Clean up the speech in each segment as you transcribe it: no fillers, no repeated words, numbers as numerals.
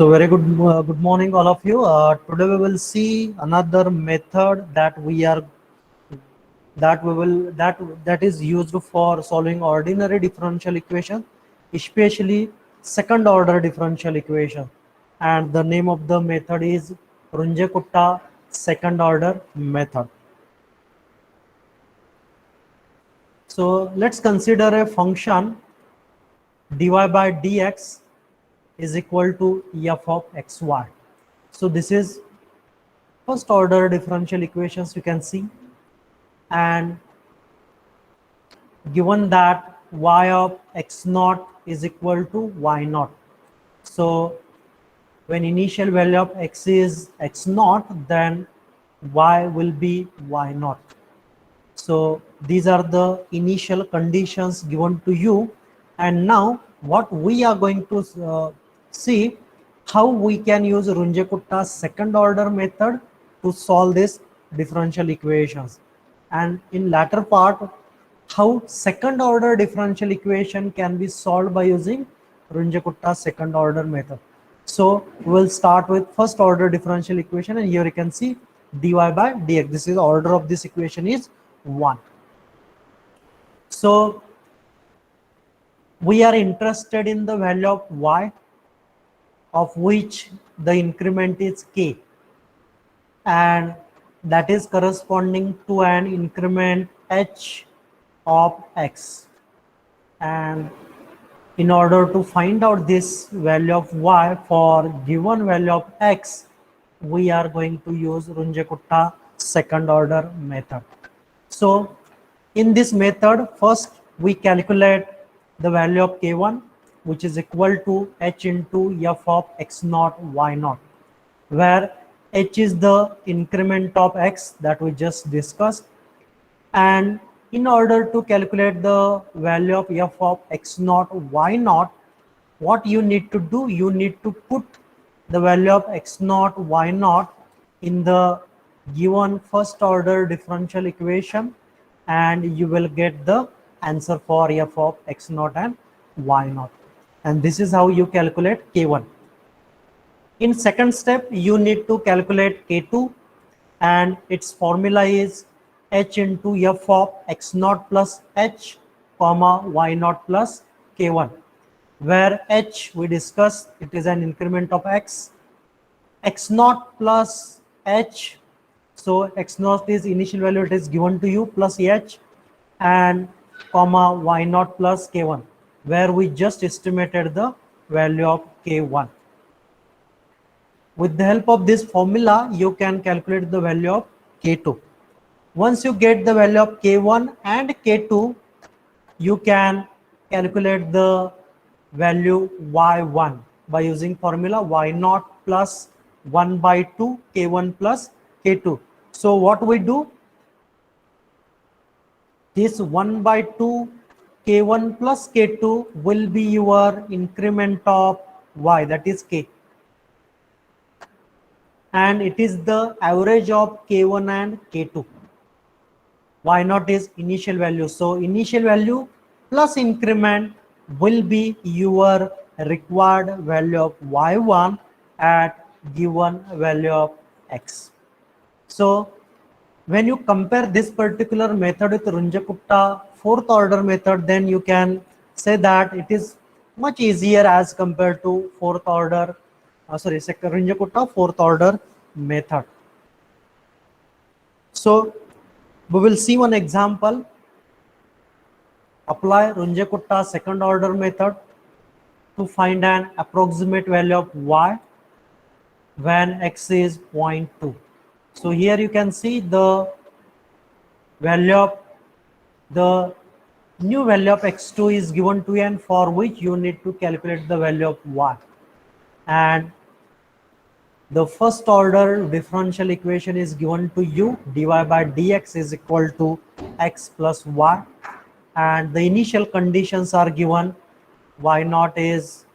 So very good morning all of you. Today we will see another method that is used for solving ordinary differential equation, especially second order differential equation. And the name of the method is Runge-Kutta second order method. So let's consider a function dy by dx is equal to f of xy. So this is first order differential equations you can see, and given that y of x naught is equal to y naught. So when initial value of x is x naught, then y will be y naught. So these are the initial conditions given to you, and now what we are going to see how we can use Runge-Kutta's second order method to solve this differential equations, and in latter part how second order differential equation can be solved by using Runge-Kutta's second order method. So we'll start with first order differential equation, and here you can see dy by dx. This is order of this equation is 1. So we are interested in the value of y, of which the increment is k, and that is corresponding to an increment h of x. And in order to find out this value of y for given value of x, we are going to use Runge-Kutta second order method. So in this method, first we calculate the value of k1, which is equal to h into f of x naught y naught, where h is the increment of x that we just discussed. And in order to calculate the value of f of x naught y naught, what you need to do, you need to put the value of x naught y naught in the given first order differential equation, and you will get the answer for f of x naught and y naught. And this is how you calculate k1. In second step, you need to calculate k2, and its formula is h into f of x naught plus h comma y naught plus k1, where h we discussed it is an increment of x naught plus h. So x naught is initial value, it is given to you, plus h, and comma y naught plus k1, where we just estimated the value of k1. With the help of this formula, you can calculate the value of k2. Once you get the value of k1 and k2, you can calculate the value y1 by using formula y naught plus 1 by 2 k1 plus k2. So what we do, this 1 by 2 k1 plus k2 will be your increment of y, that is k, and it is the average of k1 and k2. Y naught is initial value, so initial value plus increment will be your required value of y1 at given value of x. So when you compare this particular method with Runge-Kutta fourth order method, then you can say that it is much easier as compared to Runge-Kutta fourth order method. So we will see one example. Apply Runge-Kutta second order method to find an approximate value of y when x is 0.2. So here you can see the value of the new value of x2 is given to you, and for which you need to calculate the value of y. And the first order differential equation is given to you, dy by dx is equal to x plus y, and the initial conditions are given, y naught is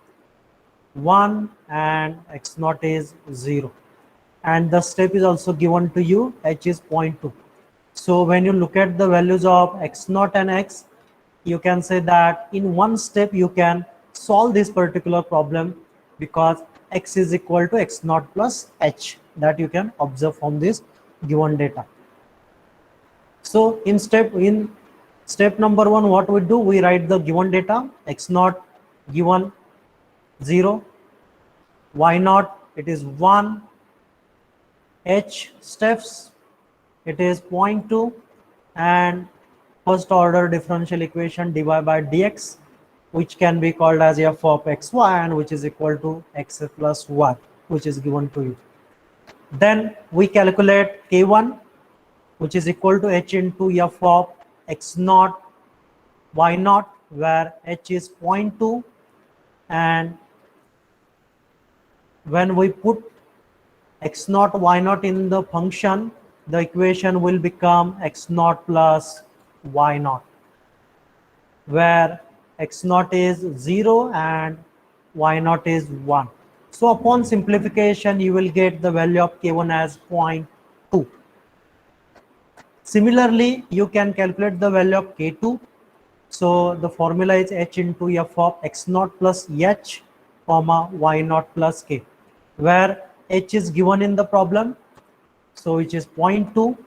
1 and x naught is 0, and the step is also given to you, h is 0.2. So when you look at the values of x naught and x, you can say that in one step you can solve this particular problem, because x is equal to x naught plus h, that you can observe from this given data. So in step number 1, what we do, we write the given data, x naught given 0, y naught it is 1, h steps it is 0.2, and first order differential equation dy by dx, which can be called as f of xy, and which is equal to x plus y, which is given to you. Then we calculate k1, which is equal to h into f of x naught y naught, where h is 0.2, and when we put x naught y naught in the function, the equation will become x naught plus y naught, where x naught is 0 and y naught is 1. So upon simplification, you will get the value of k1 as 0.2. Similarly, you can calculate the value of k2. So the formula is h into f of x naught plus h comma y naught plus k, where h is given in the problem, so which is 0.2,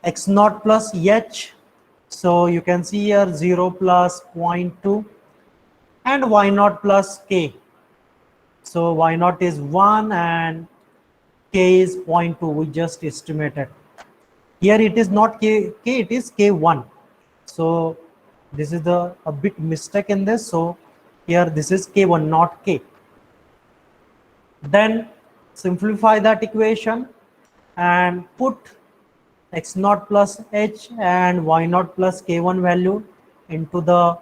x naught plus h, so you can see here 0 plus 0.2, and y naught plus k, so y naught is 1 and k is 0.2, we just estimated. Here it is not k, it is k1. So this is a bit mistake in this. So here this is k1, not k. Then simplify that equation and put x naught plus h and y naught plus k1 value into the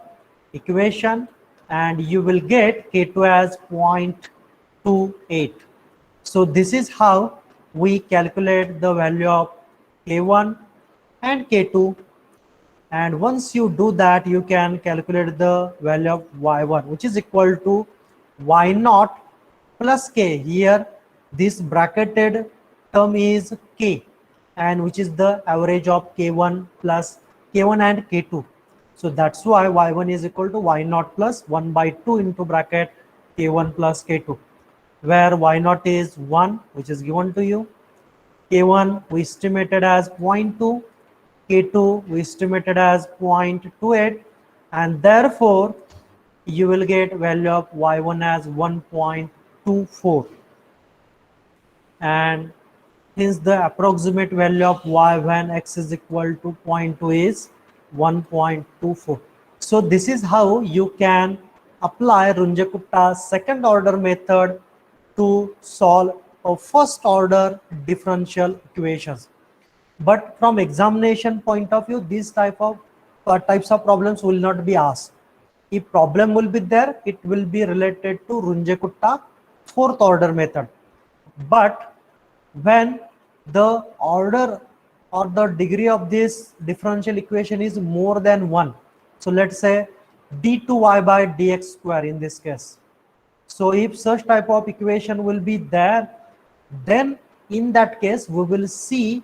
equation, and you will get k2 as 0.28. So this is how we calculate the value of k1 and k2, and once you do that, you can calculate the value of y1, which is equal to y naught plus k. Here this bracketed term is k, and which is the average of k1 plus k1 and k2. So that's why y1 is equal to y naught plus 1 by 2 into bracket k1 plus k2, where y naught is 1, which is given to you. K1 we estimated as 0.2, K2 we estimated as 0.28, and therefore you will get value of y1 as 1.24, and hence the approximate value of y when x is equal to 0.2 is 1.24. So this is how you can apply Runge-Kutta second order method to solve a first order differential equations. But from examination point of view, these types of problems will not be asked. If problem will be there, it will be related to Runge-Kutta fourth order method. But when the order or the degree of this differential equation is more than 1, so let's say d2y by dx square in this case. So if such type of equation will be there, then in that case we will see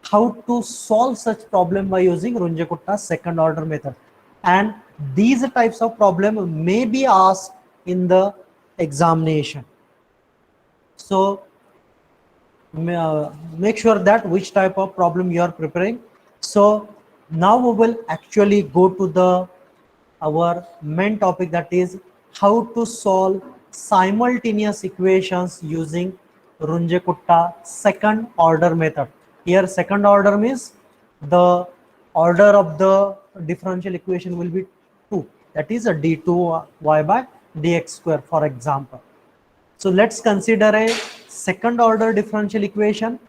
how to solve such problem by using Runge-Kutta second order method, and these types of problem may be asked in the examination. So make sure that which type of problem you are preparing. So now we will actually go to our main topic, that is how to solve simultaneous equations using Runge-Kutta second order method. Here second order means the order of the differential equation will be 2, that is a d2y by dx square, for example. So let's consider a second order differential equation,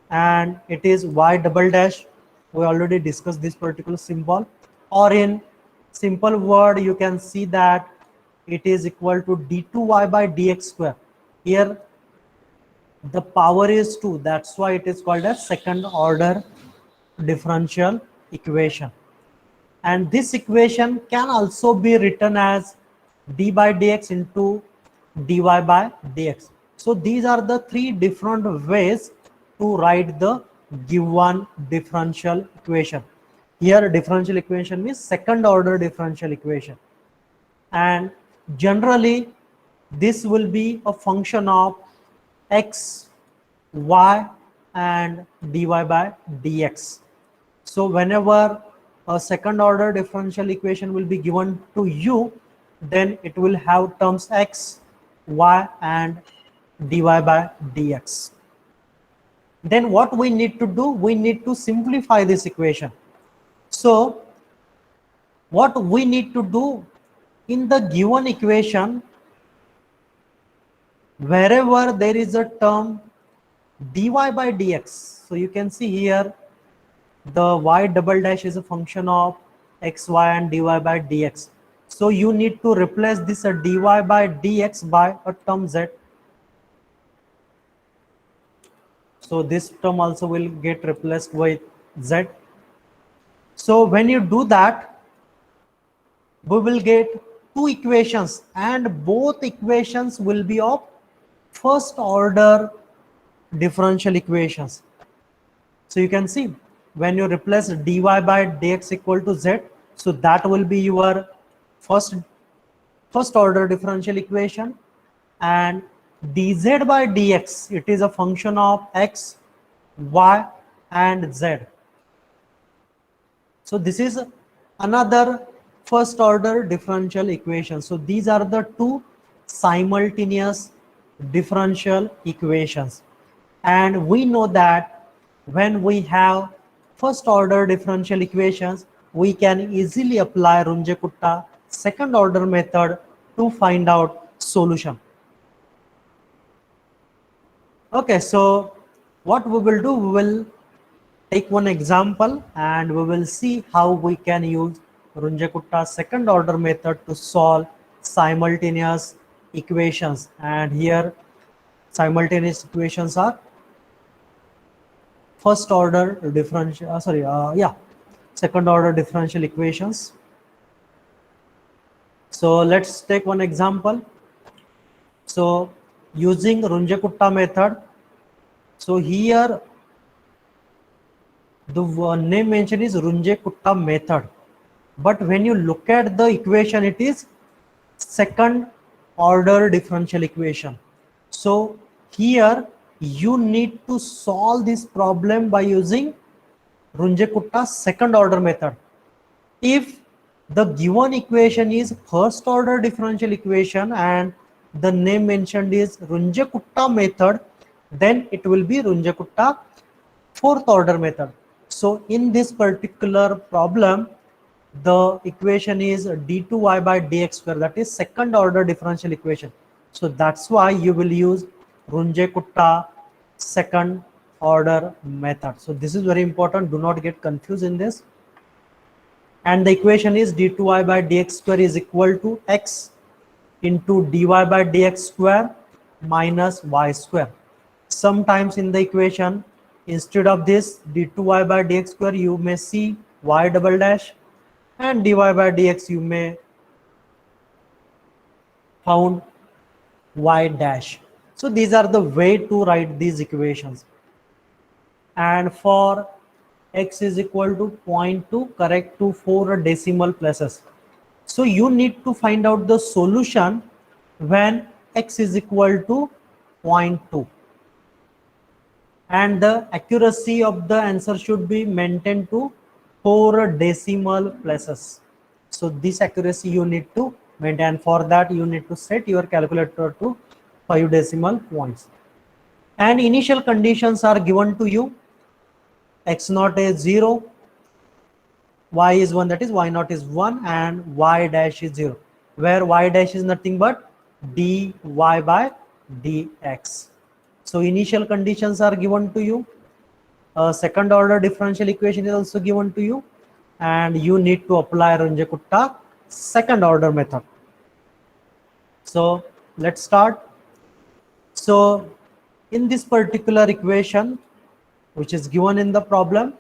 and it is y double dash. We already discussed this particular symbol, or in simple word you can see that it is equal to d2y by dx square. Here the power is 2, that's why it is called as second order differential equation. And this equation can also be written as d by dx into dy by dx. So these are the three different ways to write the given differential equation. Here differential equation means second order differential equation, and generally this will be a function of x, y, and dy by dx. So whenever a second order differential equation will be given to you, then it will have terms x, y, and dy by dx. Then what we need to do, we need to simplify this equation. So what we need to do, in the given equation, wherever there is a term dy by dx, so you can see here the y double dash is a function of x, y, and dy by dx. So you need to replace this dy by dx by a term z. So this term also will get replaced with z. So when you do that, we will get two equations, and both equations will be of first order differential equations. So you can see when you replace dy by dx equal to z, so that will be your first order differential equation, and dz by dx, it is a function of x, y, and z. So this is another first order differential equation. So these are the two simultaneous differential equations, and we know that when we have first order differential equations, we can easily apply Runge-Kutta second order method to find out solution. Okay, so what we will do, we will take one example and we will see how we can use Runge-Kutta second order method to solve simultaneous equations. And here simultaneous equations are first order differential, second order differential equations. So let's take one example. So using Runge-Kutta method, so here the name mentioned is Runge-Kutta method, but when you look at the equation, it is second order differential equation. So here you need to solve this problem by using Runge-Kutta second order method. If the given equation is first order differential equation and the name mentioned is Runge-Kutta method, then it will be Runge-Kutta fourth order method. So in this particular problem, the equation is d2y by dx square, that is second order differential equation. So that's why you will use Runge-Kutta second order method. So this is very important, do not get confused in this. And the equation is d2y by dx square is equal to x into dy by dx square minus y square. Sometimes in the equation, instead of this d2y by dx square, you may see y double dash, and dy by dx you may found y dash. So these are the way to write these equations. And for x is equal to 0.2, correct to 4 decimal places. So you need to find out the solution when x is equal to 0.2. And the accuracy of the answer should be maintained to 4 decimal places. So this accuracy you need to maintain. For that you need to set your calculator to 5 decimal points. And initial conditions are given to you. X naught is 0, y is 1, that is y naught is 1, and y dash is 0, where y dash is nothing but dy by dx. So initial conditions are given to you. Second order differential equation is also given to you, and you need to apply Runge-Kutta second order method. So let's start. So in this particular equation, which is given in the problem,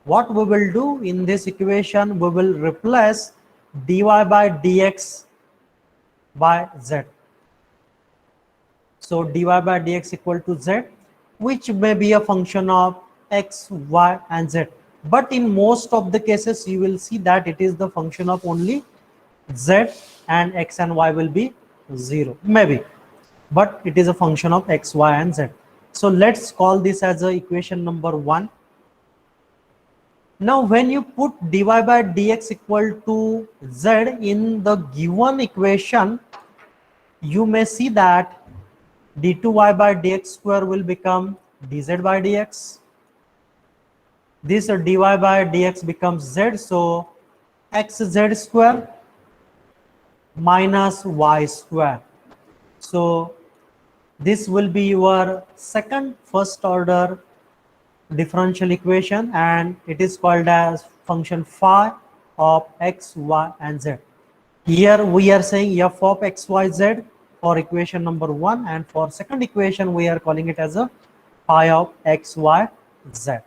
what we will do in this equation, we will replace dy by dx by z. So dy by dx equal to z, which may be a function of x, y, and z. But in most of the cases, you will see that it is the function of only z, and x and y will be 0, maybe, but it is a function of x, y, and z. So let's call this as a equation number 1. Now when you put dy by dx equal to z in the given equation, you may see that d2y by dx square will become dz by dx. This dy by dx becomes z, so xz square minus y square. So this will be your second first order differential equation, and it is called as function phi of x, y, and z. Here we are saying f of x, y, z for equation number 1, and for second equation we are calling it as a phi of x, y, z.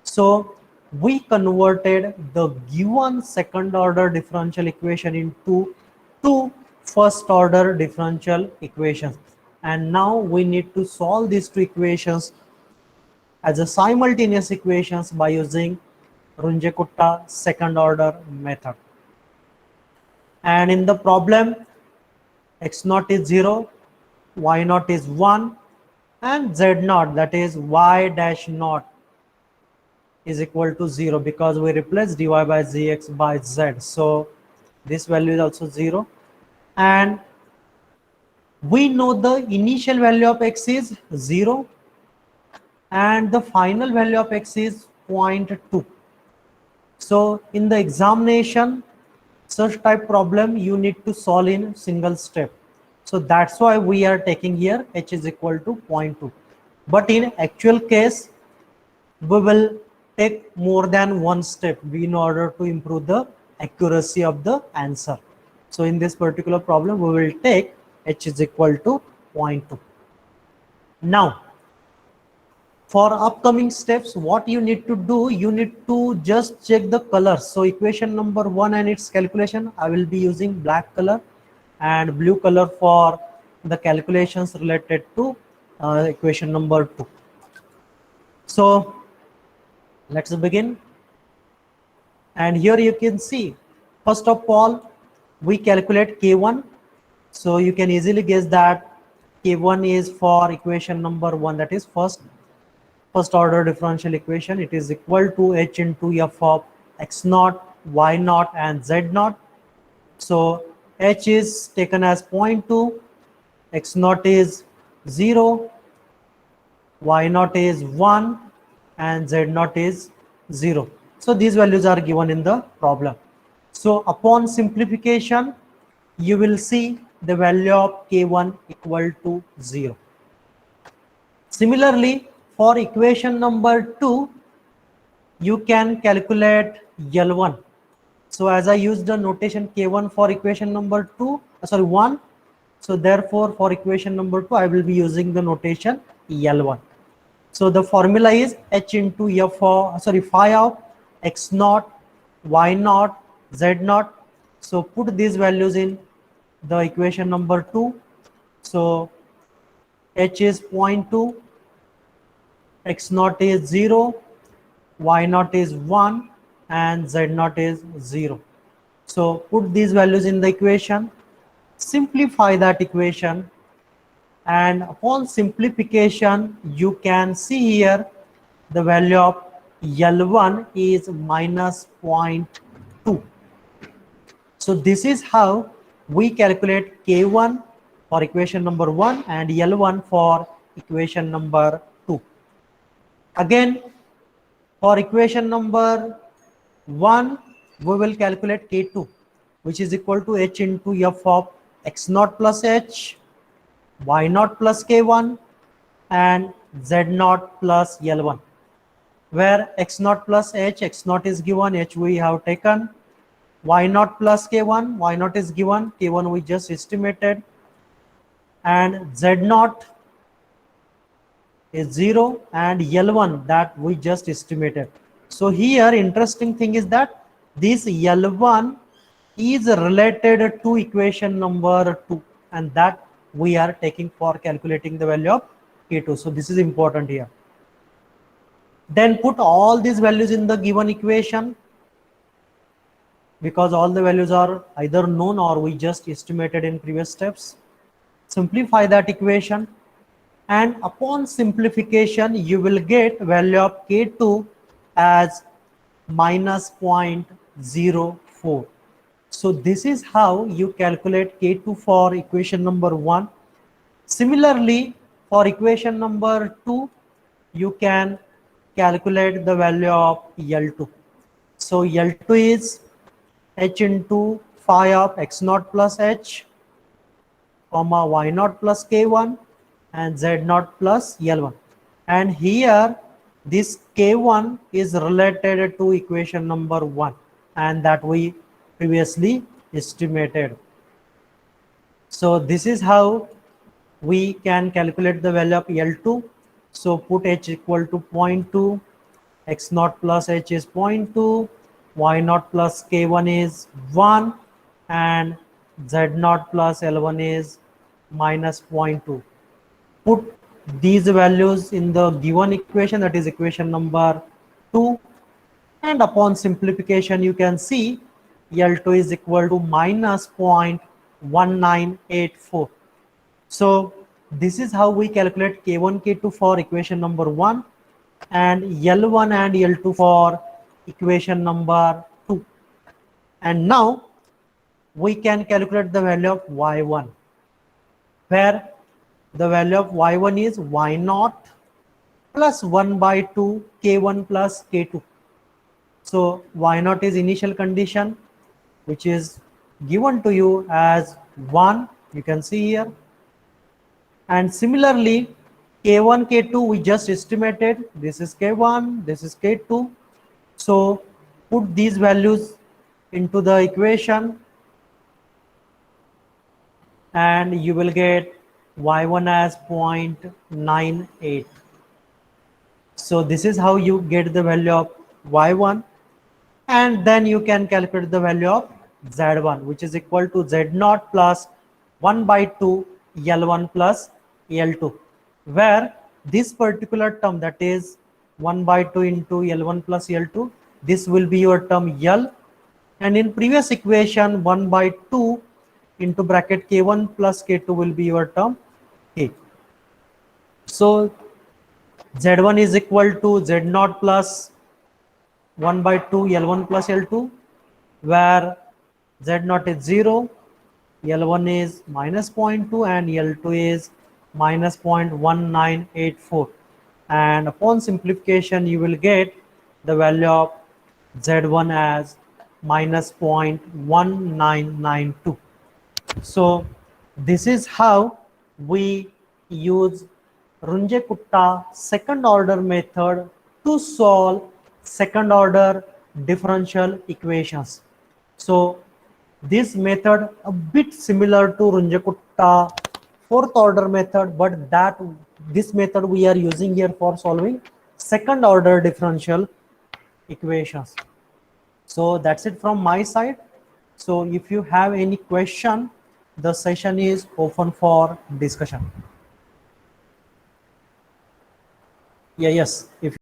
So we converted the given second order differential equation into two first order differential equations, and now we need to solve these two equations as a simultaneous equations by using Runge-Kutta second order method. And in the problem, x naught is 0, y naught is 1, and z naught, that is y dash naught, is equal to 0 because we replace dy by dx by z. So this value is also 0, and we know the initial value of x is 0 and the final value of x is 0.2. So in the examination, such type problem you need to solve in single step. So that's why we are taking here h is equal to 0.2. But in actual case, we will take more than one step in order to improve the accuracy of the answer. So in this particular problem, we will take h is equal to 0.2. Now, for upcoming steps, what you need to do, you need to just check the colors. So equation number 1 and its calculation, I will be using black color and blue color for the calculations related to equation number 2. So let's begin. And here you can see, first of all, we calculate K1. So you can easily guess that K1 is for equation number 1, that is first order differential equation. It is equal to h into f of x naught, y naught, and z naught. So h is taken as 0.2, x naught is 0, y naught is 1, and z naught is 0. So these values are given in the problem. So upon simplification, you will see the value of K1 equal to 0. Similarly, for equation number 2, you can calculate L1. So as I used the notation K1 for equation number 1. So therefore, for equation number 2, I will be using the notation L1. So the formula is h into phi of x naught, y naught, z naught. So put these values in the equation number 2. So h is 0.2, x naught is 0, y naught is 1, and z naught is 0. So put these values in the equation, simplify that equation, and upon simplification, you can see here the value of L1 is minus 0.2. So this is how we calculate K1 for equation number 1 and L1 for equation number 2. Again, for equation number 1, we will calculate K2, which is equal to h into f of x naught plus h, y naught plus K1, and z naught plus L1, where x naught plus h, x naught is given, h we have taken, y naught plus K1, y naught is given, K1 we just estimated, and z naught is 0 and L1 that we just estimated. So here interesting thing is that this L1 is related to equation number 2, and that we are taking for calculating the value of K2. So this is important here. Then put all these values in the given equation, because all the values are either known or we just estimated in previous steps. simplify that equation, and upon simplification you will get value of K2 as minus 0.04. So this is how you calculate K2 for equation number 1. Similarly, for equation number 2, you can calculate the value of L2. So L2 is h into phi of x naught plus h, comma y naught plus k1 and z naught plus L1. And here this k1 is related to equation number 1, and that we previously estimated. So this is how we can calculate the value of L2. So put h equal to 0.2, x naught plus h is 0.2, y naught plus k1 is 1, and z naught plus L1 is minus 0.2. Put these values in the given equation, that is equation number 2, and upon simplification you can see L2 is equal to minus 0.1984. So this is how we calculate K1, K2 for equation number 1 and L1 and L2 for equation number 2. And now we can calculate the value of Y1, where the value of Y1 is Y naught plus 1 by 2 K1 plus K2. So Y naught is initial condition, which is given to you as 1, you can see here. And similarly, K1, K2 we just estimated. This is K1, this is K2. So put these values into the equation and you will get Y1 as 0.98. So this is how you get the value of Y1, and then you can calculate the value of Z1, which is equal to Z naught plus 1 by 2 L1 plus L2, where this particular term, that is 1 by 2 into L1 plus L2, this will be your term L, and in previous equation 1 by 2 into bracket K1 plus K2 will be your term K. So Z1 is equal to Z naught plus 1 by 2 L1 plus L2, where Z naught is 0, L1 is minus 0.2 and L2 is minus 0.1984. And upon simplification, you will get the value of Z1 as minus 0.1992. So this is how we use Runge-Kutta second order method to solve second order differential equations. So this method a bit similar to Runge-Kutta fourth order method, but this method we are using here for solving second order differential equations. So that's it from my side. So if you have any question, the session is open for discussion. Yeah, yes. If